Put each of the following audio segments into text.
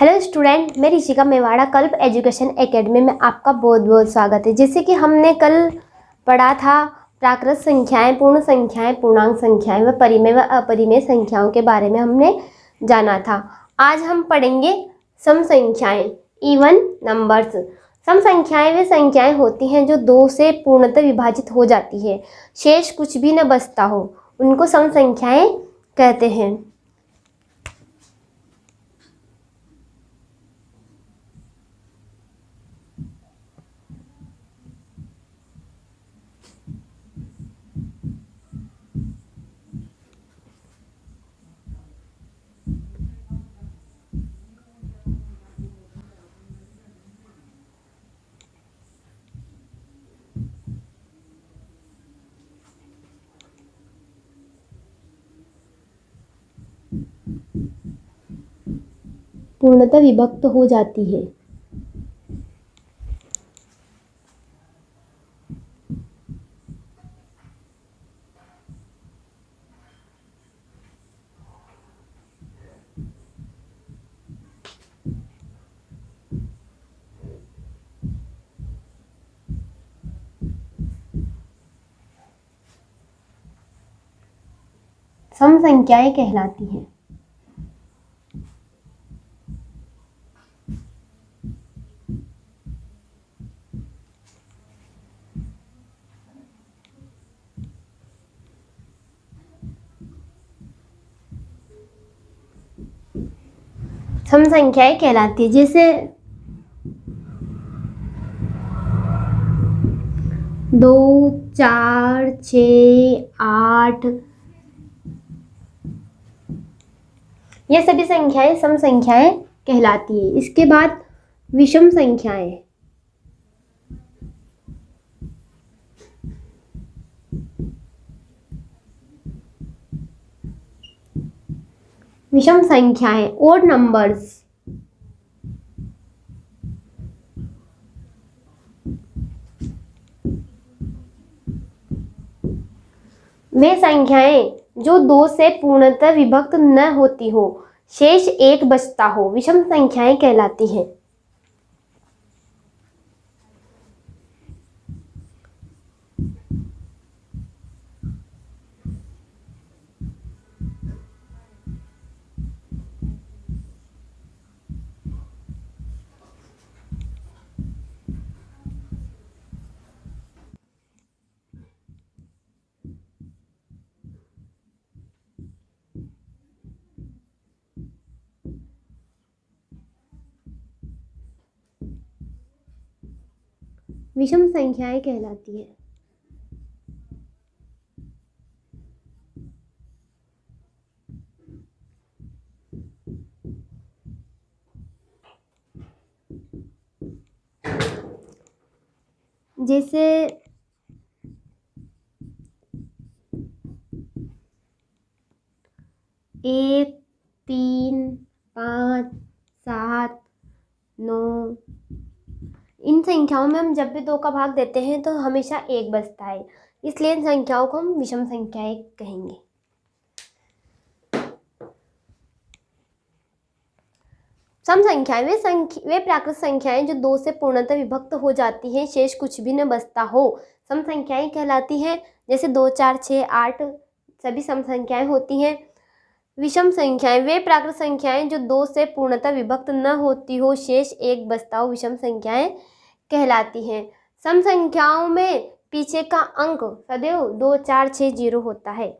Hello student, मैं ऋषिका मेवाड़ा कल्प education academy में आपका बहुत बहुत स्वागत है। जैसे कि हमने कल पढ़ा था प्राकृत संख्याएं, पूर्ण संख्याएं, पूर्णांक संख्याएं व परिमेय व अपरिमेय संख्याओं के बारे में हमने जाना था। आज हम पढ़ेंगे सम संख्याएं, इवन नंबर्स। सम संख्याएं वे संख्याएं होती हैं जो दो से पूर्णतः विभाजित हो जाती है, शेष कुछ भी न बचता हो, उनको सम संख्याएं कहते हैं। पूर्णतः विभक्त हो जाती है। सम संख्याएं कहलाती हैं। सम संख्याएं कहलाती है जैसे 2, 4, 6, 8, ये सभी संख्याएं सम संख्याएं कहलाती है। इसके बाद विषम संख्याएं। विषम संख्याएं, ओड नंबर्स। वे संख्याएं जो दो से पूर्णतः विभक्त न होती हो, शेष एक बचता हो, विषम संख्याएं कहलाती हैं। विषम संख्याएं कहलाती है। जैसे 1, 3, 5, 7, 9। इन संख्याओं में हम जब भी 2 का भाग देते हैं तो हमेशा 1 बचता है, इसलिए इन संख्याओं को हम विषम संख्याएं कहेंगे। सम संख्याएं वे प्राकृत संख्याएं जो 2 से पूर्णतः विभक्त हो जाती हैं, शेष कुछ भी न बचता हो, सम संख्याएं कहलाती हैं। जैसे 2, 4, 6, 8 सभी सम संख्याएं होती हैं। विषम संख्याएं वे प्राकृत संख्याएं जो 2 से पूर्णतः विभक्त न होती हो, शेष एक बचता हो, विषम संख्याएं कहलाती हैं। सम संख्याओं में पीछे का अंक सदैव 2, 4, 6, 0 होता है।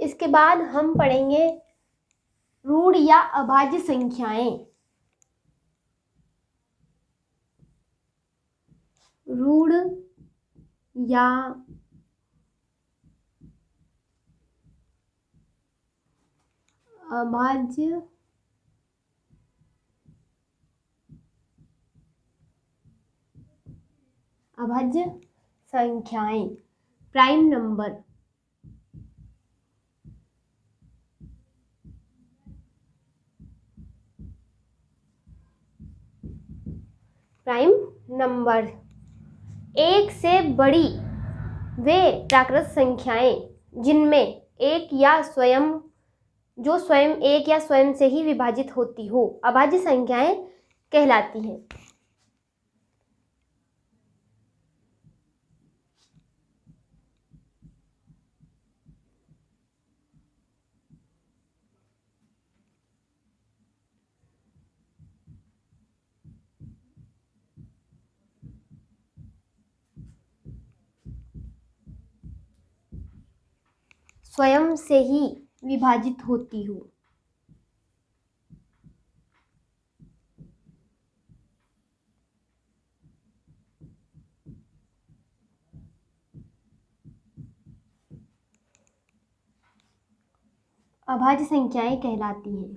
इसके बाद हम पढ़ेंगे रूढ़ या अभाज्य संख्याएं। रूढ़ या अभाज्य अभाज्य संख्याएं, प्राइम नंबर, प्राइम नंबर। एक से बड़ी वे प्राकृत संख्याएं जिनमें एक या स्वयं जो स्वयं एक या स्वयं से ही विभाजित होती हो अभाज्य संख्याएं कहलाती हैं। स्वयं से ही विभाजित होती हो। अभाज्य संख्याएं कहलाती हैं।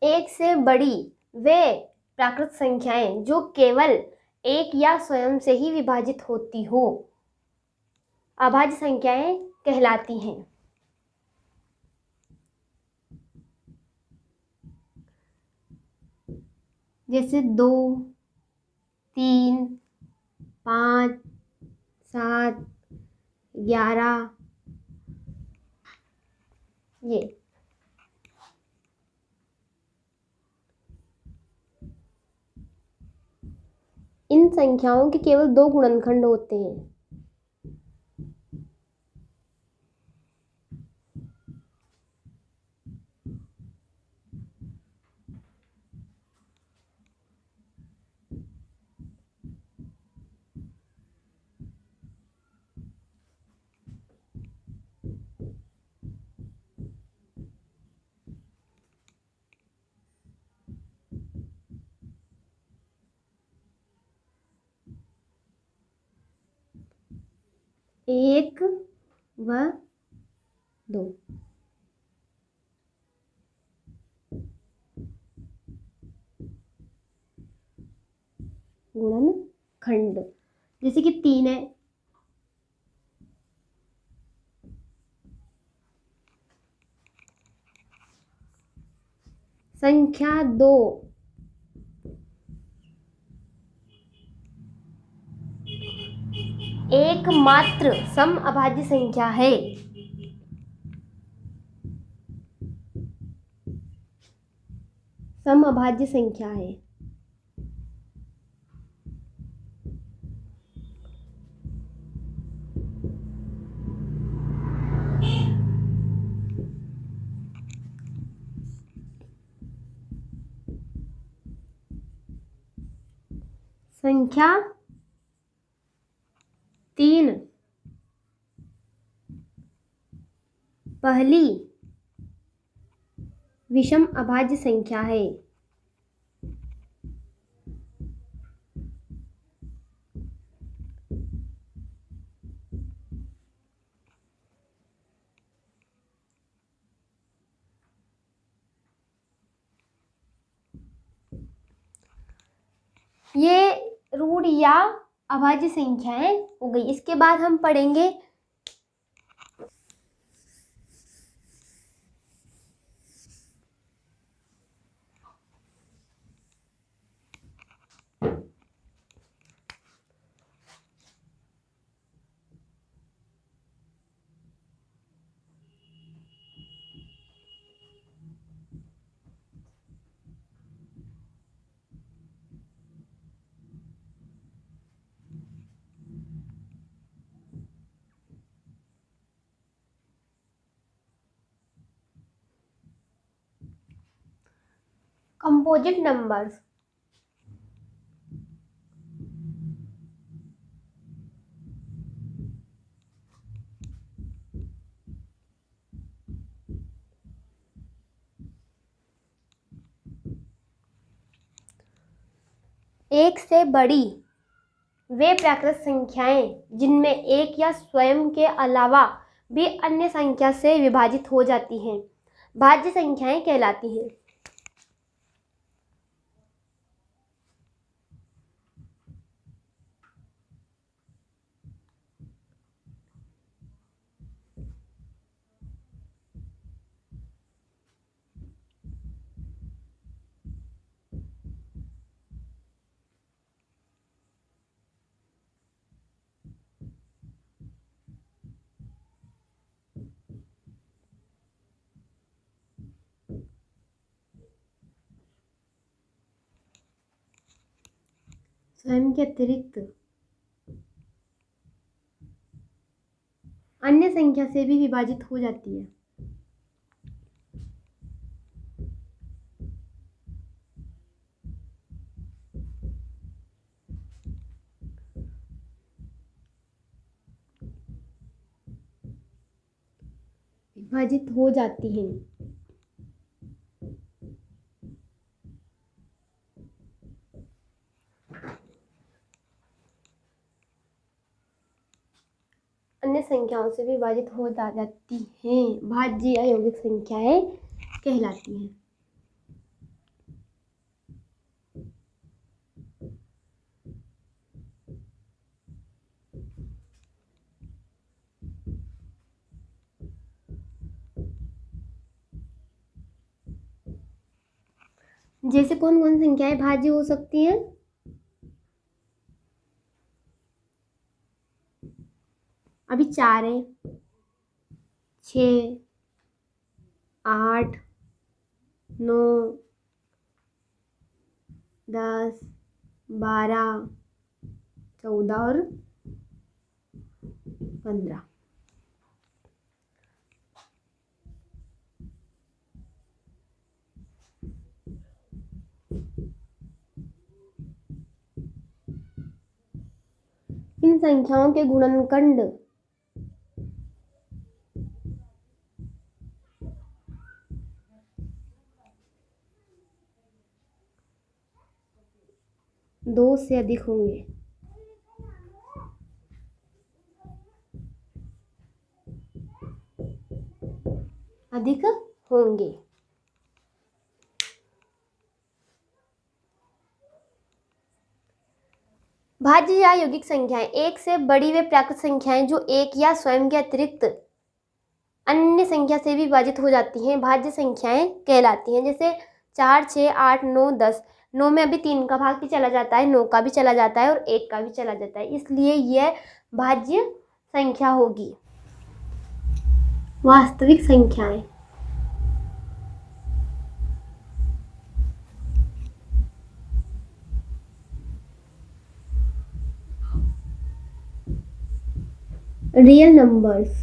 एक से बड़ी वे प्राकृत संख्याएं जो केवल एक या स्वयं से ही विभाजित होती हो अभाज्य संख्याएं कहलाती हैं। जैसे 2, 3, 5, 7, 11 ये। इन संख्याओं के केवल 2 गुणनखंड होते हैं। एक व 2। गुणनखंड जैसे कि 3 है, संख्या 2 एकमात्र समअभाज्य संख्या है। समअभाज्य संख्या है। संख्या 3 पहली विषम अभाज्य संख्या है। ये रूढ़ या अभाज्य संख्याएं हो गई। इसके बाद हम पढ़ेंगे कंपोजिट नंबर्स। एक से बड़ी वे प्राकृत संख्याएं जिनमें एक या स्वयं के अलावा भी अन्य संख्या से विभाजित हो जाती हैं भाज्य संख्याएं कहलाती हैं। स्वयं के अतिरिक्त अन्य संख्या से भी विभाजित हो जाती है। विभाजित हो जाती हैं। अन्य संख्याओं से विभाजित हो जाती हैं भाज्य या यौगिक संख्याएं कहलाती हैं। जैसे कौन कौन संख्याएं भाज्य हो सकती हैं? अभी 4 है, 6, 8, 9, 10, 12, 14 और 15। इन संख्याओं के गुणनखंड दो से अधिक होंगे। अधिक होंगे। भाज्य या यौगिक संख्याएं एक से बड़ी वे प्राकृत संख्याएं जो एक या स्वयं के अतिरिक्त अन्य संख्या से भी विभाजित हो जाती हैं भाज्य संख्याएं कहलाती हैं। जैसे 4, 6, 8, 9, 10। 9 में अभी 3 का भाग भी चला जाता है, 9 का भी चला जाता है और 1 का भी चला जाता है, इसलिए यह भाज्य संख्या होगी। वास्तविक संख्याएं रियल नंबर्स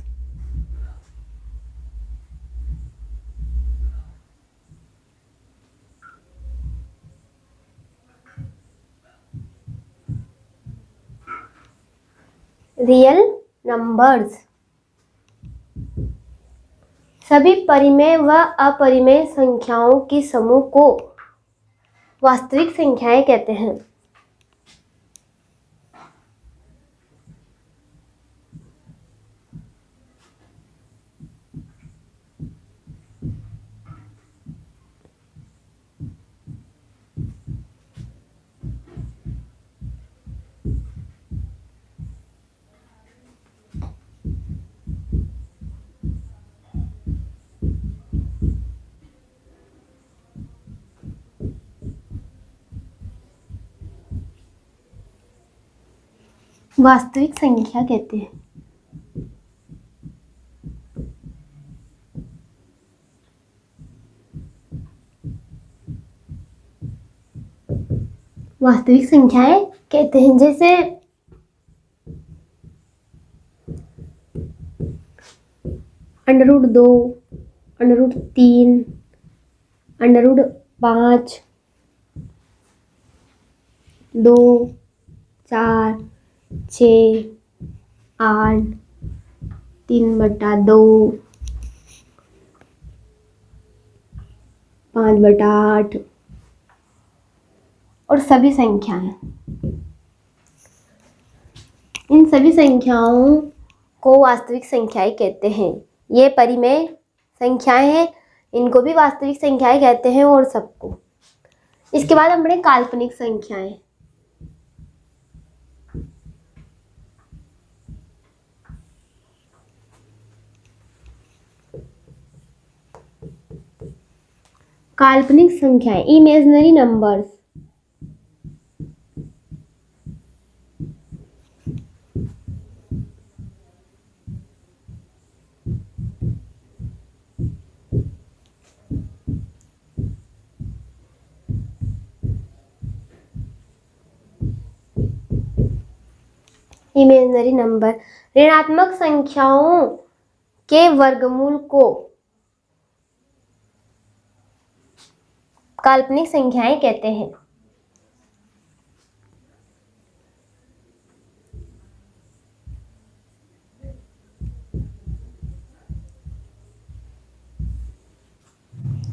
रियल नंबर्स सभी परिमेय व अपरिमेय संख्याओं के समूह को वास्तविक संख्याएं कहते हैं। वास्तविक संख्या कहते हैं। वास्तविक संख्याएं कहते हैं जैसे √2, √3, √5, 2, 4, 6, 8, 3/2, 5/8 और सभी संख्याएं। इन सभी संख्याओं को वास्तविक संख्याएं कहते हैं। ये परिमेय संख्याएं हैं, इनको भी वास्तविक संख्याएं कहते हैं और सबको। इसके बाद हम पढ़े काल्पनिक संख्याएं। काल्पनिक संख्याएं, इमेजिनरी नंबर्स। इमेजिनरी नंबर, ऋणात्मक संख्याओं के वर्गमूल को काल्पनिक संख्याएं कहते हैं।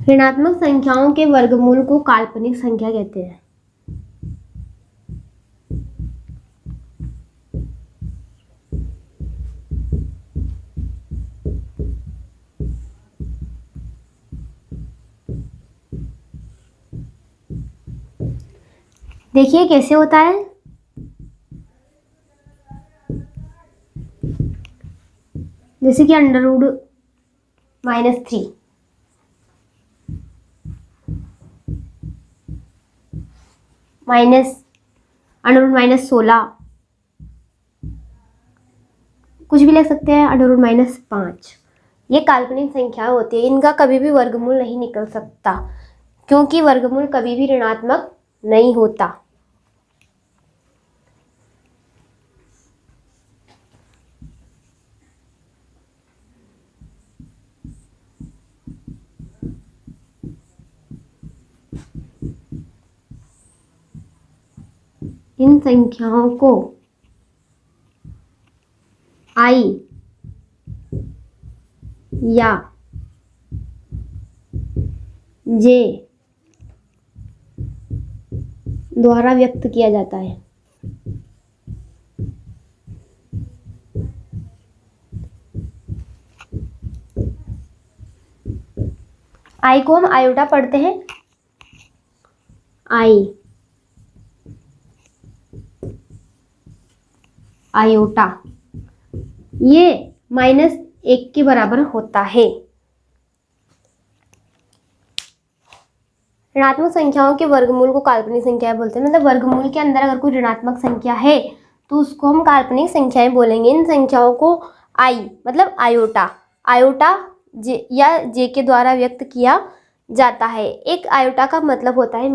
ऋणात्मक संख्याओं के वर्गमूल को काल्पनिक संख्या कहते हैं। देखिए कैसे होता है। जैसे कि अंडर रूट -3, अंडर रूट -16, कुछ भी लिख सकते हैं, अंडर रूट -5। ये काल्पनिक संख्या होती है, इनका कभी भी वर्गमूल नहीं निकल सकता, क्योंकि वर्गमूल कभी भी ऋणात्मक नहीं होता। इन संख्याओं को I या J द्वारा व्यक्त किया जाता है। I को हम आयोटा पढ़ते हैं, आयोटा, ये -1 के बराबर होता है। ऋणात्मक संख्याओं के वर्गमूल को काल्पनिक संख्याएं बोलते हैं। मतलब वर्गमूल के अंदर अगर कोई ऋणात्मक संख्या है तो उसको हम काल्पनिक संख्याएं बोलेंगे। इन संख्याओं को I मतलब आयोटा या J के द्वारा व्यक्त किया जाता है। एक आयोटा का मतलब होता है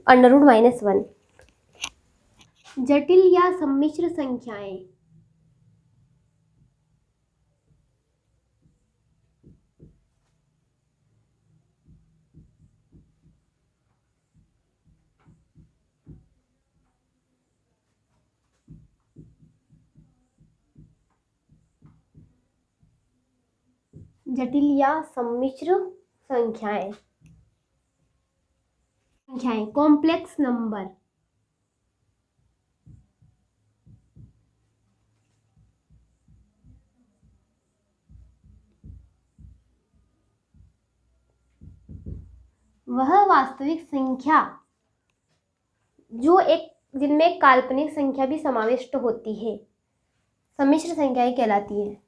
अंडर रूट -1। जटिल या सम्मिश्र संख्याएं, जटिल या सम्मिश्र संख्याएं, कॉम्प्लेक्स नंबर। वह वास्तविक संख्या जिनमें एक काल्पनिक संख्या भी समाविष्ट होती है, सम्मिश्र संख्याएं कहलाती है।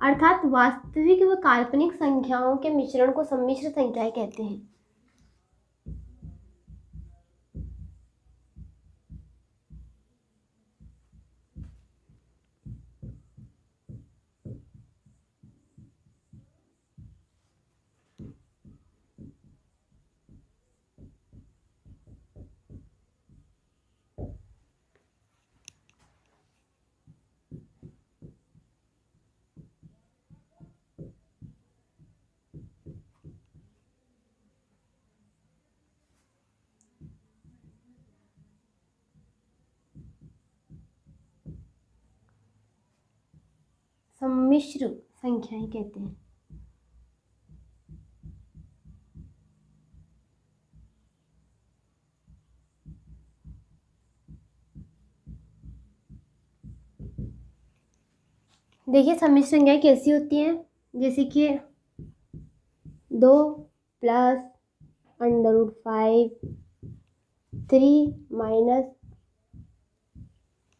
अर्थात वास्तविक व काल्पनिक संख्याओं के मिश्रण को सम्मिश्र संख्याएं कहते हैं। सम्मिश्र संख्याएं कहते हैं। देखिए सम्मिश्र संख्याएं कैसी होती हैं, जैसे कि 2 प्लस √5, 3 माइनस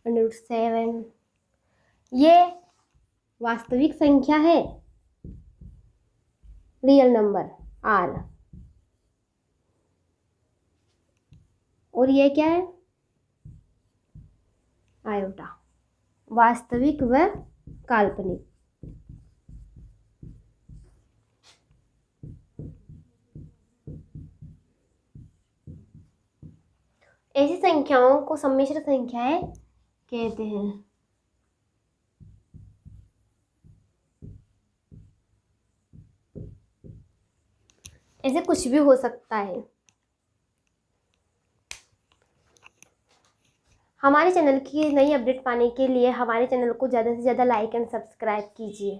√7, ये वास्तविक संख्या है, रियल नंबर R, और ये क्या है, आयोटा, वास्तविक व काल्पनिक। ऐसी संख्याओं को सम्मिश्र संख्याएं कहते हैं। ऐसे कुछ भी हो सकता है। हमारे चैनल की नई अपडेट पाने के लिए हमारे चैनल को ज़्यादा से ज़्यादा लाइक एंड सब्सक्राइब कीजिए।